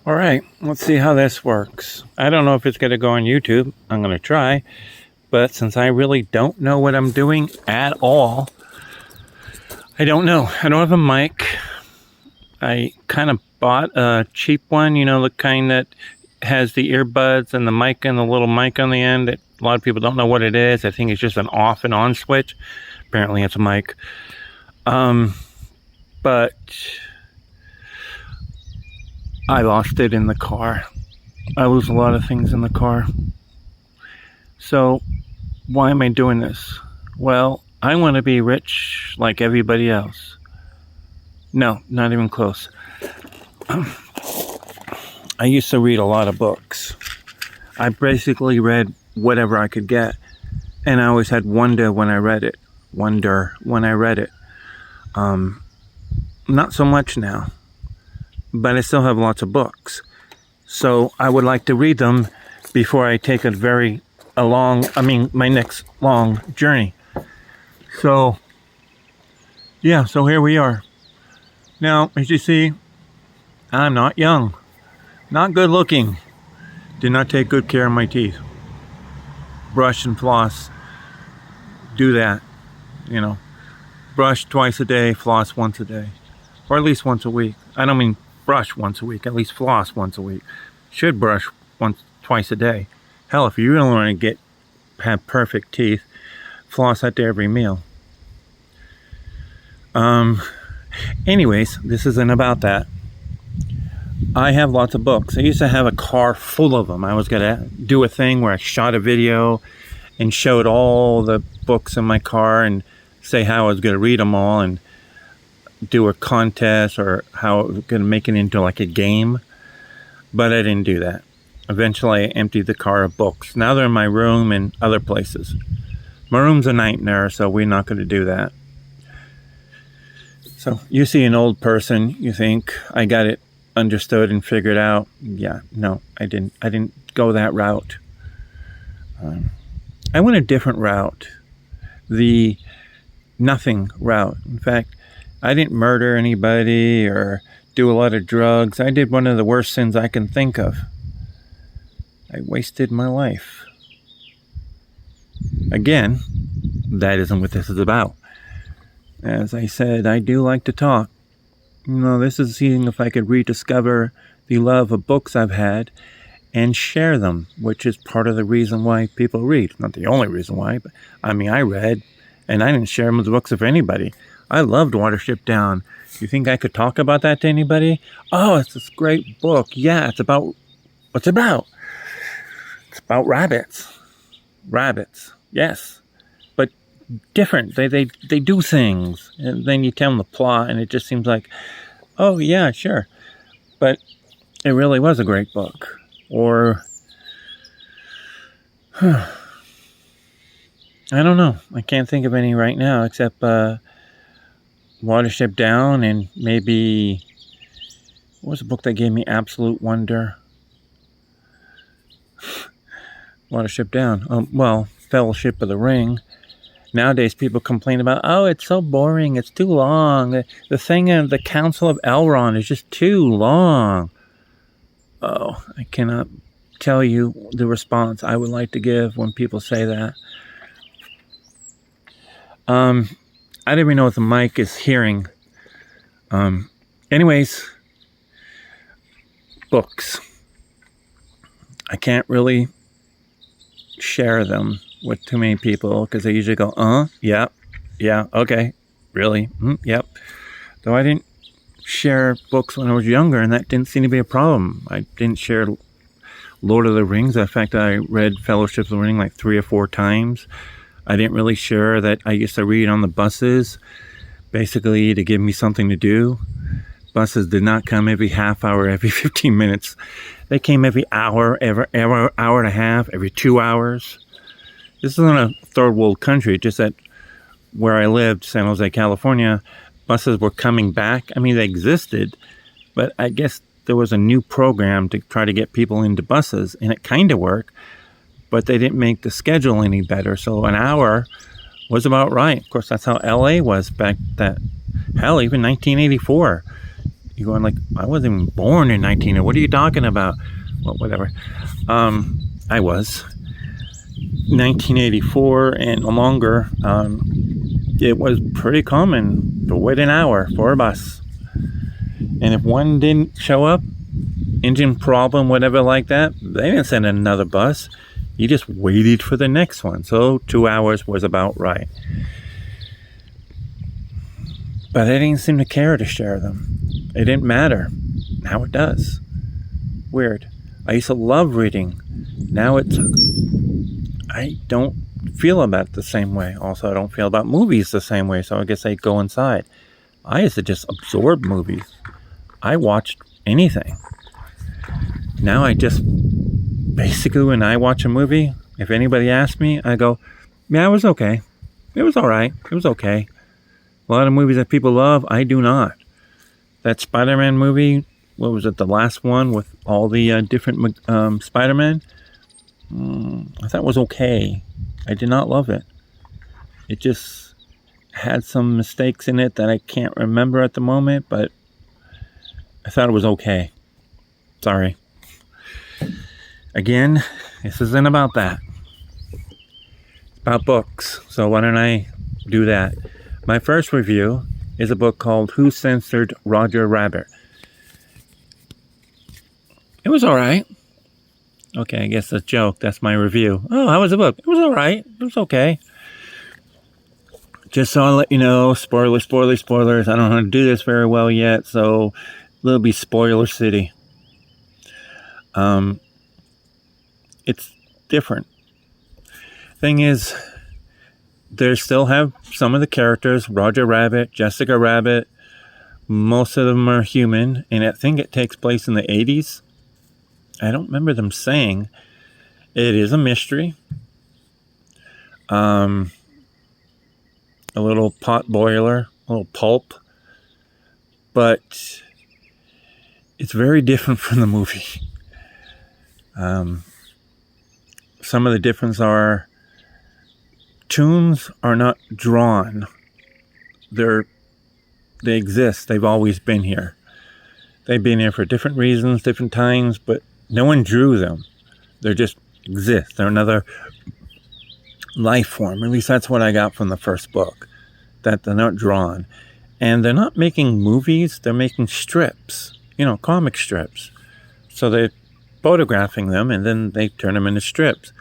All right, let's see how this works. I don't know if it's going to go on YouTube. I'm going to try. But since I really don't know what I'm doing at all, I don't know. I don't have a mic. I kind of bought a cheap one, the kind that has the earbuds and the mic and the little mic on the end. A lot of people don't know what it is. I think it's just an off and on switch. Apparently it's a mic. But I lost it in the car. I lose a lot of things in the car. So why am I doing this? Well, I want to be rich like everybody else. No, not even close. I used to read a lot of books. I basically read whatever I could get. And I always had wonder when I read it. Not so much now. But I still have lots of books. So I would like to read them before I take my next long journey. So, yeah, so here we are. Now, as you see, I'm not young, not good looking, did not take good care of my teeth. Brush and floss, do that, brush twice a day, floss once a day, or at least once a week. I don't mean brush once a week, at least floss once a week. Should brush twice a day. Hell, if you really want to have perfect teeth, floss at every meal. Anyways, this isn't about that. I have lots of books. I used to have a car full of them. I was going to do a thing where I shot a video and showed all the books in my car and say how I was going to read them all and do a contest or how I was going to make it into like a game. But I didn't do that. Eventually, I emptied the car of books. Now they're in my room and other places. My room's a nightmare, so we're not going to do that. So you see an old person, you think, I got it understood and figured out. Yeah, no, I didn't go that route. I went a different route. The nothing route. In fact, I didn't murder anybody or do a lot of drugs. I did one of the worst sins I can think of. I wasted my life. Again, that isn't what this is about. As I said, I do like to talk. This is seeing if I could rediscover the love of books I've had and share them, which is part of the reason why people read. Not the only reason why, but I read, and I didn't share the books with anybody. I loved Watership Down. You think I could talk about that to anybody? Oh, it's this great book. Yeah, it's about... What's it about? It's about rabbits. Rabbits, yes. But different. They do things. And then you tell them the plot, and it just seems like, oh, yeah, sure. But it really was a great book. Or... I don't know. I can't think of any right now, except... Watership Down, and maybe what was the book that gave me absolute wonder? Watership Down. Fellowship of the Ring. Nowadays people complain about, oh, it's so boring, it's too long. The thing of the Council of Elrond is just too long. Oh, I cannot tell you the response I would like to give when people say that. I don't even know if the mic is hearing. Anyways, books. I can't really share them with too many people because they usually go, yeah, okay, really, yep. Though I didn't share books when I was younger, and that didn't seem to be a problem. I didn't share Lord of the Rings. In fact, I read Fellowship of the Ring like 3 or 4 times. I didn't really share that I used to read on the buses, basically to give me something to do. Buses did not come every half hour, every 15 minutes. They came every hour, every hour and a half, every 2 hours. This isn't a third world country, just that where I lived, San Jose, California, buses were coming back. They existed, but I guess there was a new program to try to get people into buses, and it kind of worked. But they didn't make the schedule any better. So an hour was about right. Of course, that's how LA was back even 1984. You're going like, I wasn't even born in 19. What are you talking about? Well, whatever. I was. 1984 and longer, it was pretty common to wait an hour for a bus. And if one didn't show up, engine problem, whatever like that, they didn't send another bus. You just waited for the next one. So 2 hours was about right. But I didn't seem to care to share them. It didn't matter. Now it does. Weird. I used to love reading. Now I don't feel about it the same way. Also, I don't feel about movies the same way. So I guess I go inside. I used to just absorb movies. I watched anything. Now I just, basically when I watch a movie, if anybody asks me, I go, yeah, it was okay. It was all right. It was okay. A lot of movies that people love, I do not. That Spider-Man movie, what was it, the last one with all the different Spider-Man? I thought it was okay. I did not love it. It just had some mistakes in it that I can't remember at the moment, but I thought it was okay. Sorry. Again, this isn't about that. It's about books. So why don't I do that? My first review is a book called Who Censored Roger Rabbit? It was all right. Okay, I guess that's a joke. That's my review. Oh, how was the book? It was all right. It was okay. Just so I'll let you know, spoilers. I don't know how to do this very well yet, so it'll be spoiler city. It's different. Thing is, they still have some of the characters, Roger Rabbit, Jessica Rabbit. Most of them are human, and I think it takes place in the 80s. I don't remember them saying. It is a mystery. A little pot boiler, a little pulp. But it's very different from the movie. Some of the difference are tunes are not drawn. They exist. They've always been here. They've been here for different reasons, different times, but no one drew them. They just exist. They're another life form. At least that's what I got from the first book. That they're not drawn. And they're not making movies. They're making strips. Comic strips. So they're photographing them and then they turn them into strips.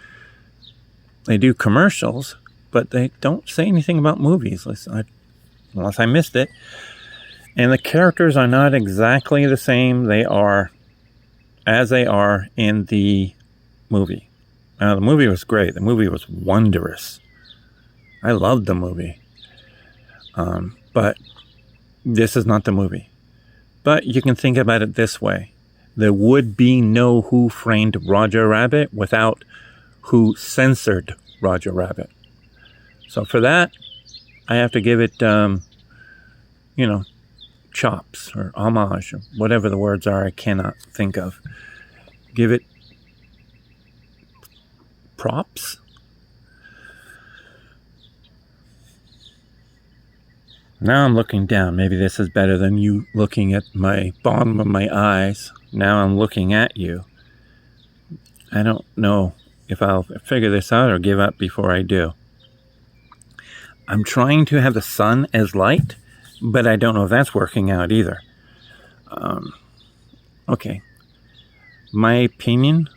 They do commercials, but they don't say anything about movies unless I missed it. And the characters are not exactly the same. They are as they are in the movie. Now, the movie was great. The movie was wondrous. I loved the movie. But this is not the movie. But you can think about it this way. There would be no Who Framed Roger Rabbit without Who Censored Roger Rabbit. So for that, I have to give it, chops or homage or whatever the words are I cannot think of. Give it props? Now I'm looking down. Maybe this is better than you looking at my bottom of my eyes. Now I'm looking at you. I don't know if I'll figure this out or give up before I do. I'm trying to have the sun as light, but I don't know if that's working out either. Okay. My opinion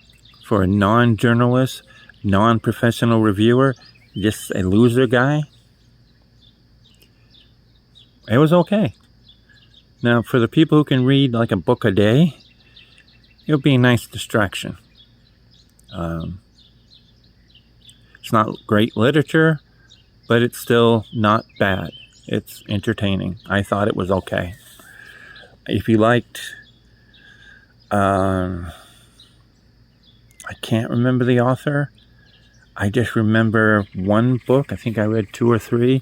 for a non-journalist, non-professional reviewer, just a loser guy, it was okay. Now, for the people who can read like a book a day, it'll be a nice distraction. It's not great literature, but it's still not bad. It's entertaining. I thought it was okay. If you liked, I can't remember the author. I just remember one book. I think I read 2 or 3.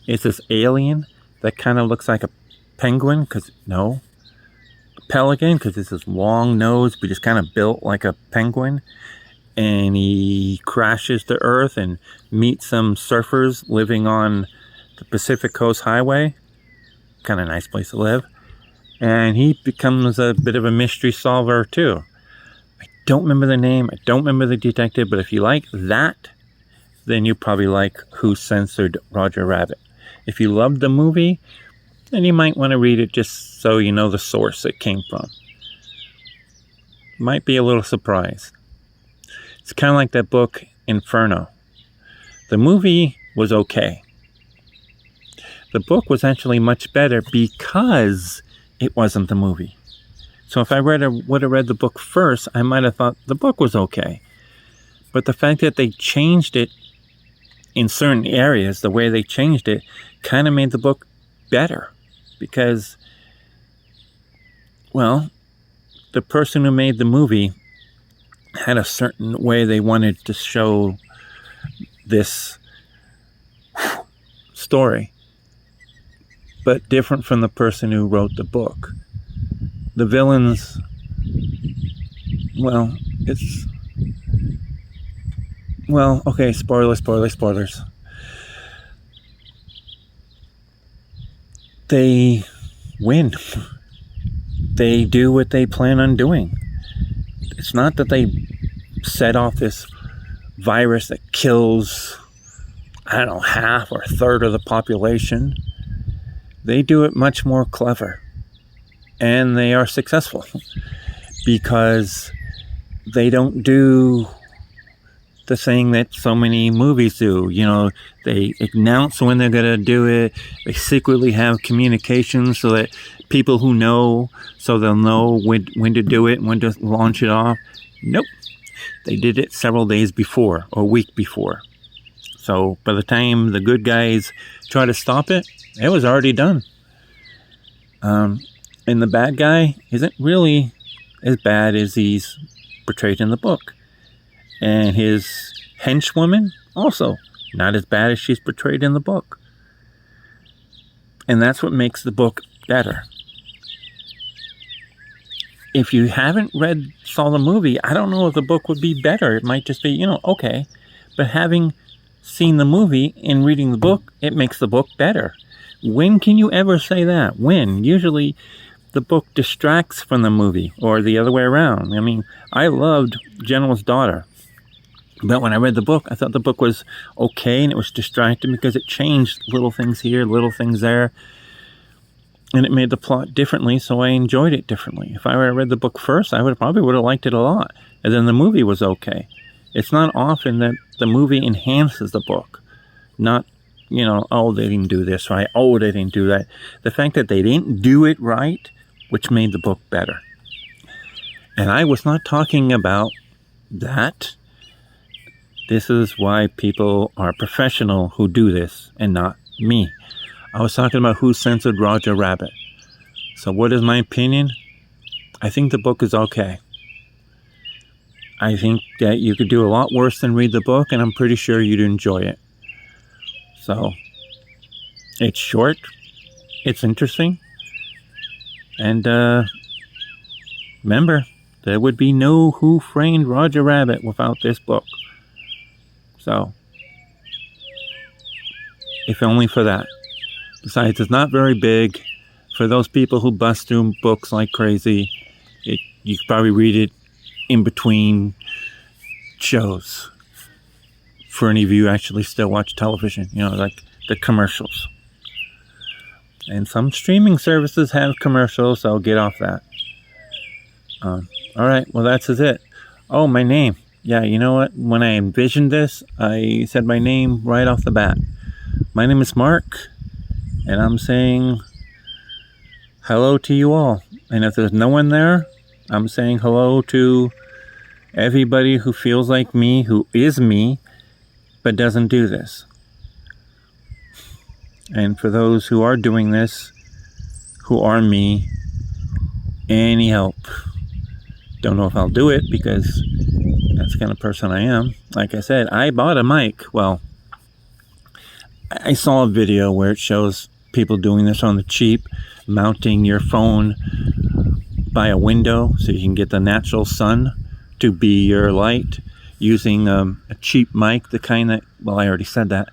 It's this alien that kind of looks like a penguin, a pelican, because it's this long nose, but just kind of built like a penguin. And he crashes to Earth and meets some surfers living on the Pacific Coast Highway. Kind of nice place to live. and he becomes a bit of a mystery solver too. I don't remember the name, I don't remember the detective, but if you like that, then you probably like Who Censored Roger Rabbit. If you loved the movie, then you might want to read it just so you know the source it came from. Might be a little surprised. It's kind of like that book, Inferno. The movie was okay. The book was actually much better because it wasn't the movie. So if I would have read the book first, I might have thought the book was okay. But the fact that they changed it in certain areas, the way they changed it, kind of made the book better. Because, well, the person who made the movie had a certain way they wanted to show this story, but different from the person who wrote the book. The villains, well, okay, spoilers. They win. They do what they plan on doing. It's not that they set off this virus that kills, I don't know, half or a third of the population. They do it much more clever. And they are successful because they don't do the thing that so many movies do. You know, they announce when they're going to do it. They secretly have communications so that people who know, so they'll know when to do it, when to launch it off. Nope. They did it several days before or a week before. So by the time the good guys try to stop it, it was already done. And the bad guy isn't really as bad as he's portrayed in the book. And his henchwoman, also not as bad as she's portrayed in the book. And that's what makes the book better. If you haven't saw the movie, I don't know if the book would be better. It might just be, okay. But having seen the movie and reading the book, it makes the book better. When can you ever say that? When? Usually the book distracts from the movie, or the other way around. I mean, I loved General's Daughter. But when I read the book, I thought the book was okay, and it was distracting because it changed little things here, little things there. And it made the plot differently, so I enjoyed it differently. If I had read the book first, I probably would have liked it a lot. And then the movie was okay. It's not often that the movie enhances the book. Not, oh, they didn't do this right. Oh, they didn't do that. The fact that they didn't do it right, which made the book better. And I was not talking about that. This is why people are professional who do this and not me. I was talking about Who Censored Roger Rabbit. So what is my opinion? I think the book is okay. I think that you could do a lot worse than read the book, and I'm pretty sure you'd enjoy it. So, it's short, it's interesting, and remember, there would be no Who Framed Roger Rabbit without this book. So, if only for that. Besides, it's not very big. For those people who bust through books like crazy, you could probably read it in between shows. For any of you who actually still watch television, like the commercials. And some streaming services have commercials, so I'll get off that. All right, well, that's it. Oh, my name. Yeah, you know what? When I envisioned this, I said my name right off the bat. My name is Mark, and I'm saying hello to you all. And if there's no one there, I'm saying hello to everybody who feels like me, who is me, but doesn't do this. And for those who are doing this, who are me, any help. Don't know if I'll do it because that's the kind of person I am. Like I said, I bought a mic. Well, I saw a video where it shows people doing this on the cheap, mounting your phone by a window so you can get the natural sun to be your light, using a cheap mic, the kind that, well, I already said that,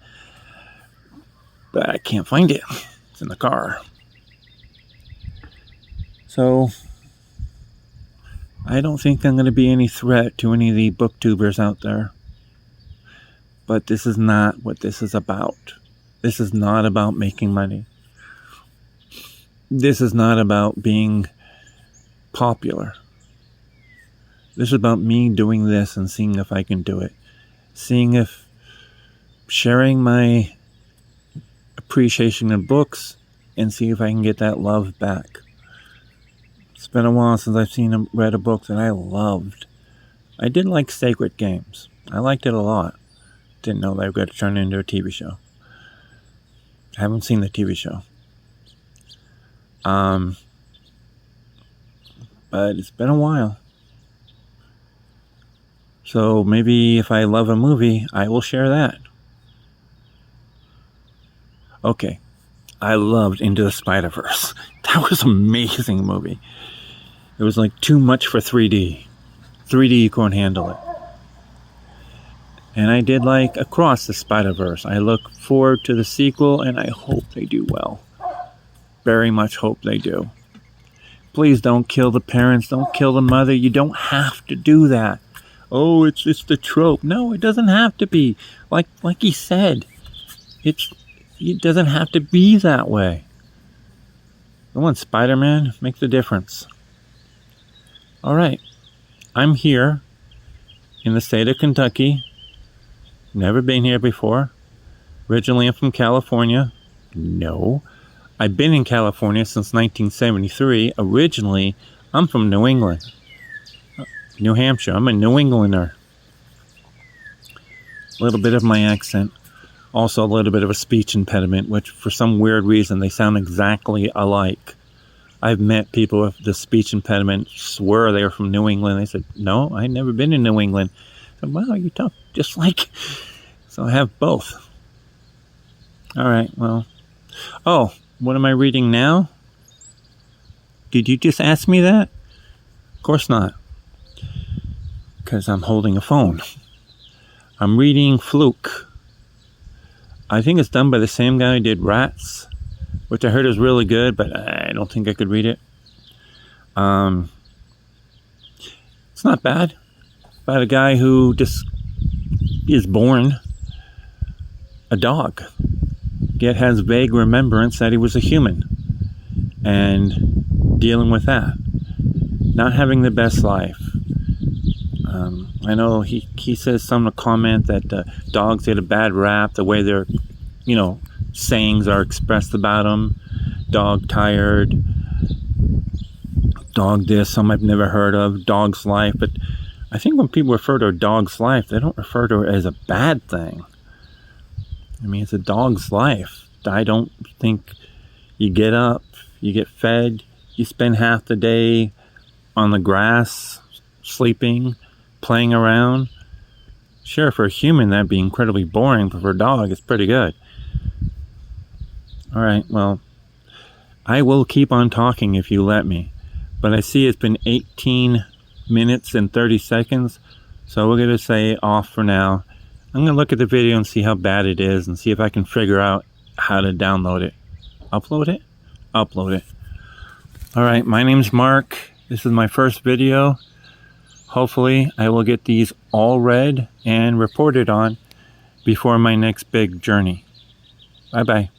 but I can't find it. It's in the car. So I don't think I'm going to be any threat to any of the booktubers out there. But this is not what this is about. This is not about making money. This is not about being popular. This is about me doing this and seeing if I can do it. Seeing if sharing my appreciation of books and see if I can get that love back. It's been a while since I've read a book that I loved. I did like Sacred Games. I liked it a lot. Didn't know they were going to turn it into a TV show. I haven't seen the TV show. But it's been a while. So maybe if I love a movie, I will share that. Okay. I loved Into the Spider-Verse. That was an amazing movie. It was like too much for 3D. 3D couldn't handle it. And I did like Across the Spider-Verse. I look forward to the sequel, and I hope they do well. Very much hope they do. Please don't kill the parents. Don't kill the mother. You don't have to do that. Oh, it's the trope. No, it doesn't have to be. Like he said, it doesn't have to be that way. Come on, Spider-Man, make the difference. All right, I'm here in the state of Kentucky. Never been here before. Originally, I'm from California. No. I've been in California since 1973. Originally, I'm from New England. New Hampshire. I'm a New Englander. A little bit of my accent. Also a little bit of a speech impediment, which for some weird reason, they sound exactly alike. I've met people with the speech impediment swear they're from New England. They said, no, I've never been in New England. I said, wow, you talk just like... So I have both. All right, well. Oh, what am I reading now? Did you just ask me that? Of course not. Because I'm holding a phone. I'm reading Fluke. I think it's done by the same guy who did Rats, which I heard is really good, but I don't think I could read it. It's not bad. About a guy who just is born a dog, yet has vague remembrance that he was a human, and dealing with that. Not having the best life. I know he says some comment that dogs get a bad rap, the way their, sayings are expressed about them. Dog tired, dog this, some I've never heard of, dog's life. But I think when people refer to a dog's life, they don't refer to it as a bad thing. I mean, it's a dog's life. I don't think you get up, you get fed, you spend half the day on the grass, sleeping, playing around. Sure, for a human, that'd be incredibly boring, but for a dog, it's pretty good. All right, well, I will keep on talking if you let me. But I see it's been 18 minutes and 30 seconds, so we're going to say off for now. I'm going to look at the video and see how bad it is and see if I can figure out how to download it. Upload it? Upload it. All right, my name's Mark. This is my first video. Hopefully, I will get these all read and reported on before my next big journey. Bye-bye.